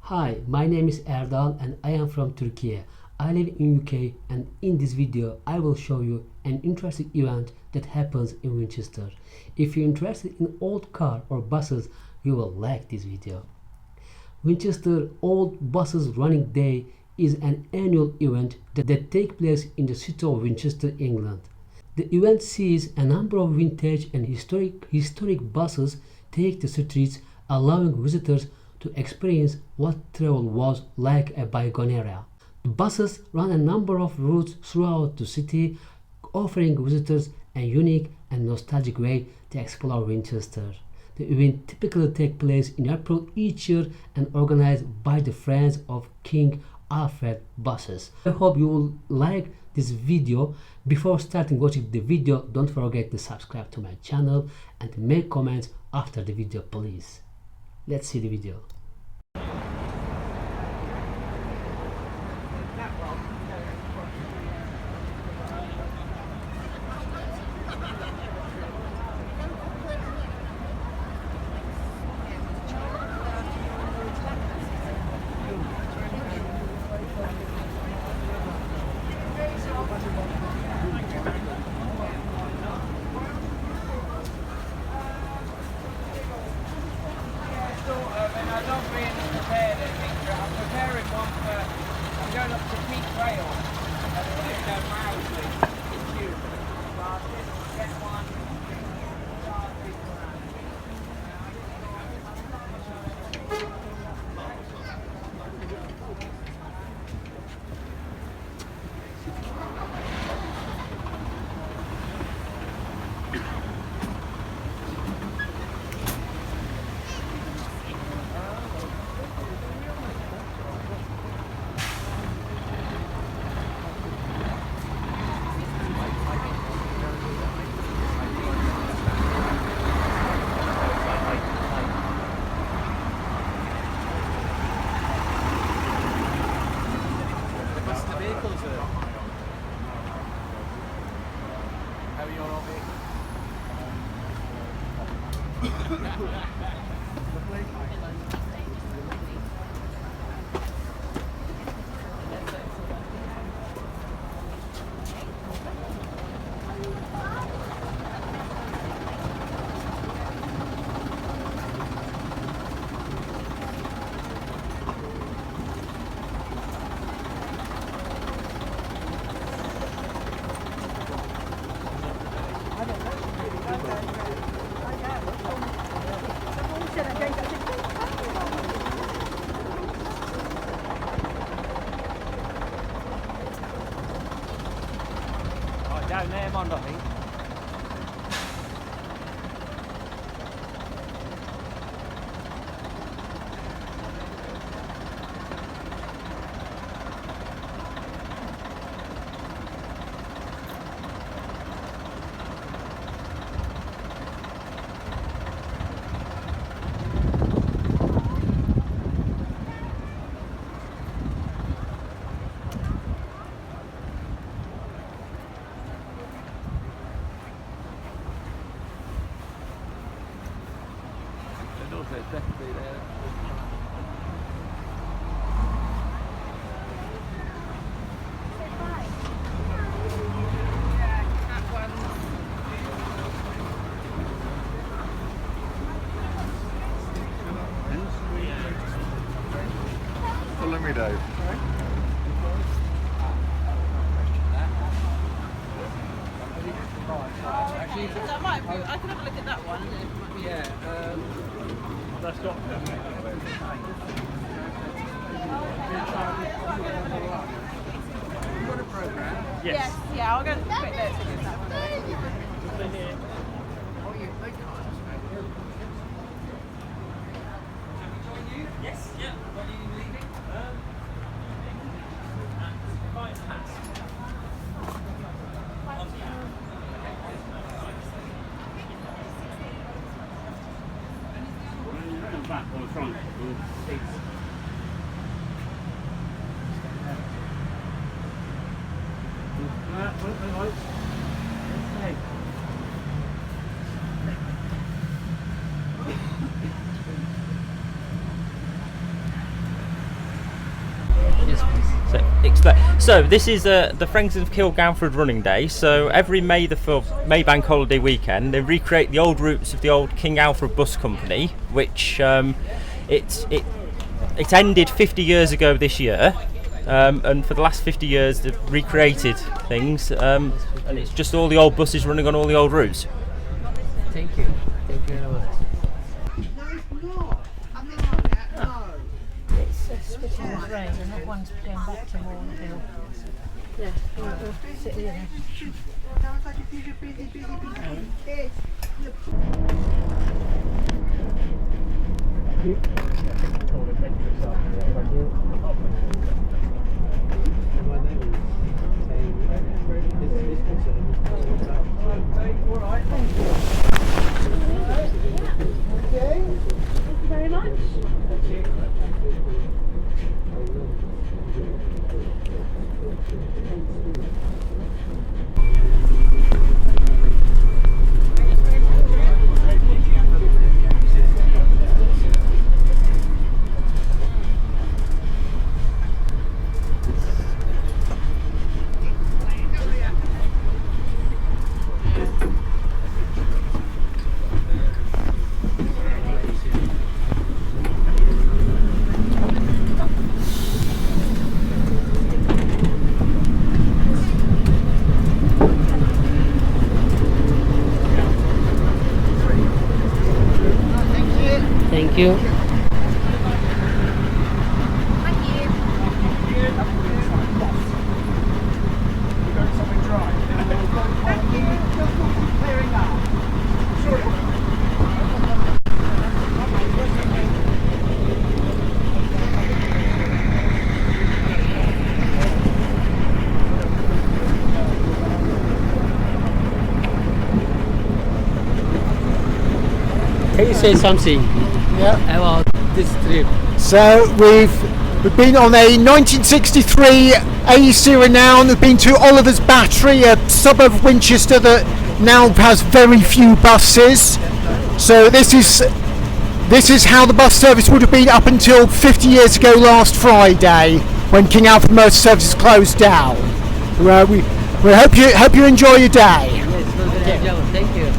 Hi, my name is Erdal and I am from Turkey. I live in UK and in this video I will show you an interesting event that happens in Winchester. If you're interested in old car or buses, you will like this video. Winchester Old Buses Running Day is an annual event that takes place in the city of Winchester, England. The event sees a number of vintage and historic buses take the streets, allowing visitors to experience what travel was like a bygone era. The buses run a number of routes throughout the city, offering visitors a unique and nostalgic way to explore Winchester. The event typically takes place in April each year and organized by the Friends of King Alfred Buses. I hope you will like this video. Before starting watching the video, don't forget to subscribe to my channel and make comments after the video, please. Let's see the video. I'm not really prepared anything. I'm preparing one for, I'm going up to Peak Rail and it's Mousley. It's huge. So I'll just get one. Down there, Mond, I think. It's definitely there. Follow me, Dave. I can have a look at that one. Yeah. That's got You got a program? Yes, yeah, I'll go to the quick there to get that one. Oh, you think Yes, yeah. When are you leaving? At 5 past. Back or front seats. So this is the Friends of Kilganford Running Day. So every May Bank holiday weekend, they recreate the old routes of the old King Alfred Bus Company, which it ended 50 years ago this year, and for the last 50 years they've recreated things, and it's just all the old buses running on all the old routes. Thank you very much. And that one's going back to more hill. Yeah, we'll sit here. Thank you. Can you say something about this trip? So we've been on a 1963 AEC renowned. We've been to Oliver's Battery, a suburb of Winchester that now has very few buses. So this is how the bus service would have been up until 50 years ago last Friday, when King Alfred Motor Services closed down. We hope you enjoy your day. Yes, thank you.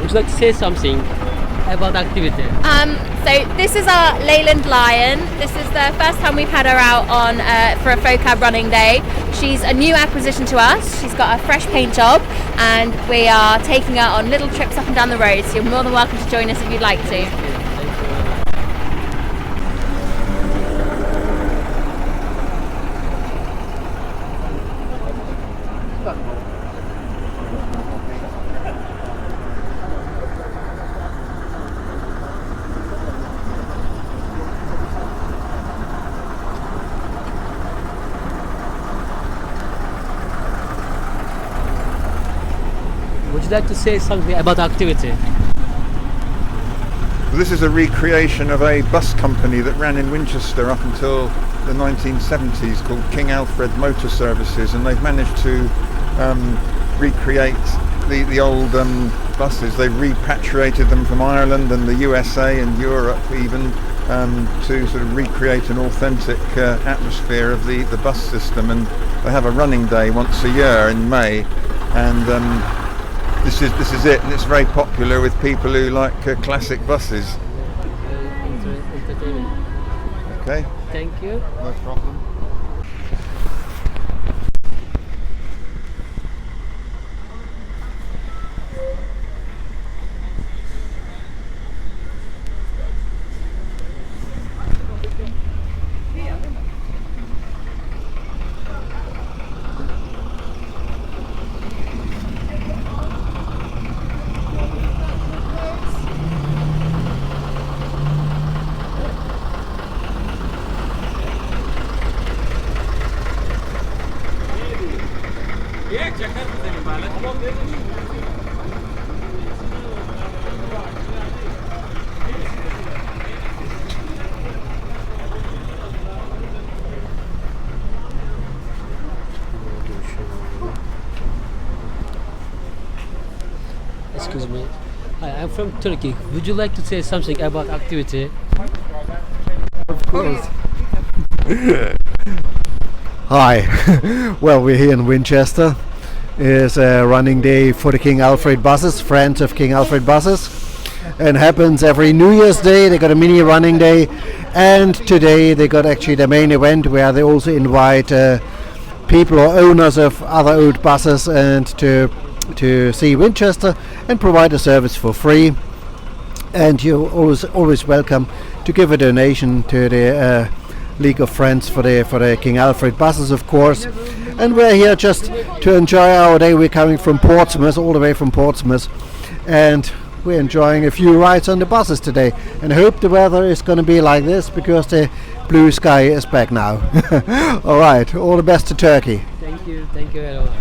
Would you like to say something about the activity? So this is our Leyland Lion. This is the first time we've had her out on for a FOCAB running day. She's a new acquisition to us. She's got a fresh paint job and we are taking her on little trips up and down the road. So you're more than welcome to join us if you'd like to. Would you like to say something about the activity? This is a recreation of a bus company that ran in Winchester up until the 1970s called King Alfred Motor Services, and they've managed to recreate the old buses. They've repatriated them from Ireland and the USA and Europe even to sort of recreate an authentic atmosphere of the bus system, and they have a running day once a year in May, and this is it, and it's very popular with people who like classic buses. Entertainment. Okay, Thank you. no problem. Excuse me. Hi, I'm from Turkey. Would you like to say something about activity? Of course. Hi. Well, we're here in Winchester. It's a running day for the King Alfred buses, friends of King Alfred buses. And happens every New Year's Day. They got a mini running day, and today they got actually the main event where they also invite people or owners of other old buses and to see Winchester and provide a service for free. And you're always welcome to give a donation to the League of Friends for the King Alfred buses, of course. And we're here just to enjoy our day. We're coming from Portsmouth, all the way from Portsmouth, and we're enjoying a few rides on the buses today, and hope the weather is going to be like this because the blue sky is back now. All right, all the best to Turkey. Thank you very much.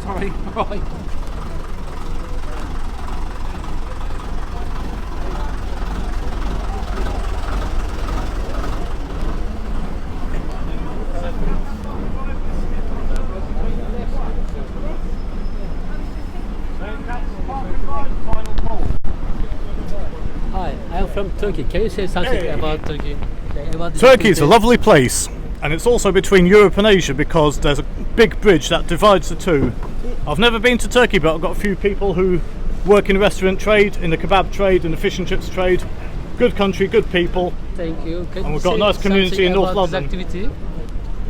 Sorry, right. Hi, I'm from Turkey. Can you say something about Turkey? About the Turkey is a activity? lovely place, and it's also between Europe and Asia because there's a big bridge that divides the two. I've never been to Turkey, but I've got a few people who work in the restaurant trade, in the kebab trade, in the fish and chips trade. Good country, good people. Thank you. Can And you we've got a say nice community in something North about this London. activity?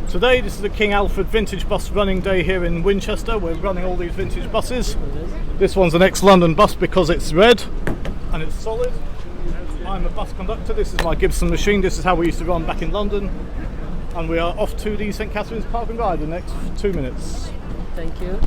Today, this is the King Alfred Vintage Bus Running Day here in Winchester. We're running all these vintage buses. This one's an ex-London bus because it's red and it's solid. I'm a bus conductor. This is my Gibson machine. This is how we used to run back in London. And we are off to the St Catherine's Park and Ride in the next 2 minutes. Thank you.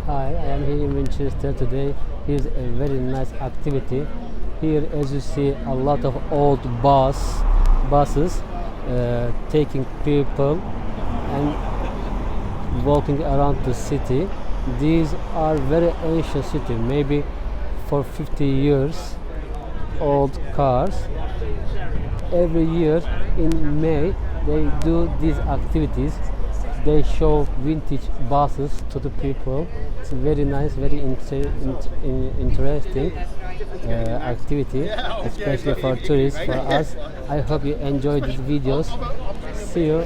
Hi, I am here in Winchester today. Here's a very nice activity. Here, as you see, a lot of old buses taking people, and walking around the city. These are very ancient city, maybe for 50 years old cars. Every year in May they do these activities. They show vintage buses to the people. It's very nice, very interesting activity, especially for tourists, for us. I hope you enjoyed these videos. See you.